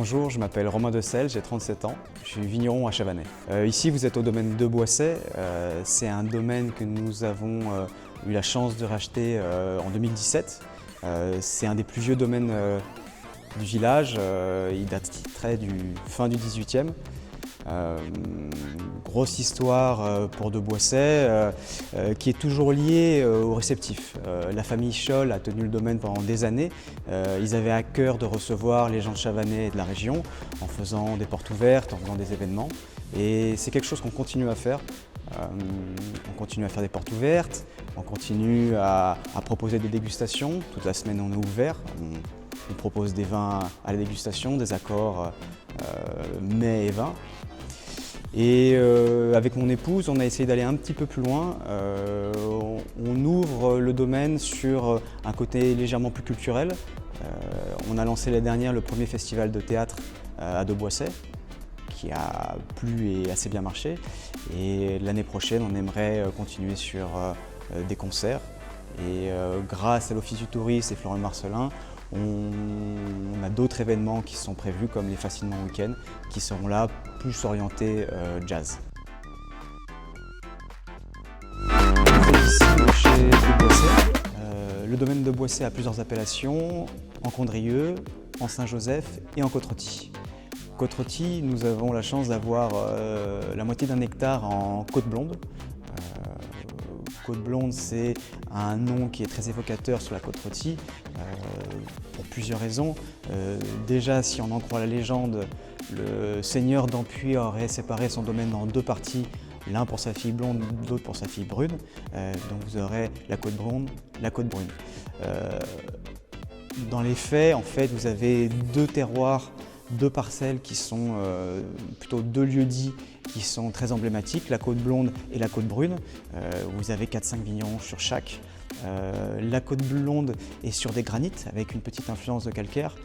Bonjour, je m'appelle Romain Decelle, j'ai 37 ans, je suis vigneron à Chavanay. Ici vous êtes au domaine de Boisset, c'est un domaine que nous avons eu la chance de racheter en 2017. C'est un des plus vieux domaines du village, il daterait du fin du 18e. Grosse histoire pour de Boisset qui est toujours liée au réceptif. La famille Scholl a tenu le domaine pendant des années. Ils avaient à cœur de recevoir les gens de Chavanay et de la région en faisant des portes ouvertes, en faisant des événements. Et c'est quelque chose qu'on continue à faire. On continue à faire des portes ouvertes, on continue à proposer des dégustations. Toute la semaine on est ouvert. On propose des vins à la dégustation, des accords mets et vins. Et avec mon épouse, on a essayé d'aller un petit peu plus loin. On ouvre le domaine sur un côté légèrement plus culturel. On a lancé l'année dernière le premier festival de théâtre à de Boisset, qui a plu et assez bien marché. Et l'année prochaine, on aimerait continuer sur des concerts. Et grâce à l'Office du tourisme et Florent Marcelin, on a d'autres événements qui sont prévus comme les Facilement Week-end qui seront là plus orientés jazz. Ici chez de Boisset. Le domaine de Boisset a plusieurs appellations, en Condrieu, en Saint-Joseph et en Côte-Rôtie. Côte-Rôtie, nous avons la chance d'avoir la moitié d'un hectare en côte blonde. Côte blonde, c'est un nom qui est très évocateur sur la Côte-Rôtie pour plusieurs raisons. Déjà, si on en croit la légende, le seigneur d'Ampuis aurait séparé son domaine en deux parties, l'un pour sa fille blonde, l'autre pour sa fille brune. Donc vous aurez la côte blonde, la côte brune. Dans les faits, en fait, vous avez deux terroirs, deux parcelles qui sont plutôt deux lieux-dits qui sont très emblématiques, la côte blonde et la côte brune. Vous avez 4-5 vignerons sur chaque. La côte blonde est sur des granites avec une petite influence de calcaire.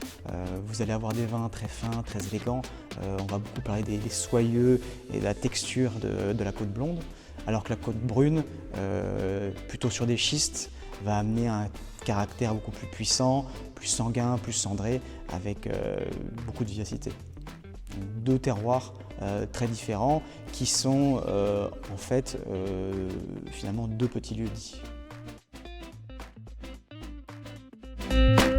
Vous allez avoir des vins très fins, très élégants. On va beaucoup parler des soyeux et de la texture de la côte blonde. Alors que la côte brune, plutôt sur des schistes, va amener un caractère beaucoup plus puissant, plus sanguin, plus cendré, avec beaucoup de vivacité. Deux terroirs très différents qui sont en fait finalement deux petits lieux-dits.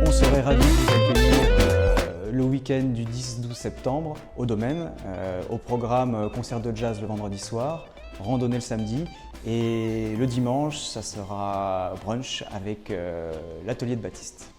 On serait ravis de vous accueillir le week-end du 10-12 septembre au domaine, au programme concert de jazz le vendredi soir, randonnée le samedi et le dimanche ça sera brunch avec l'atelier de Baptiste.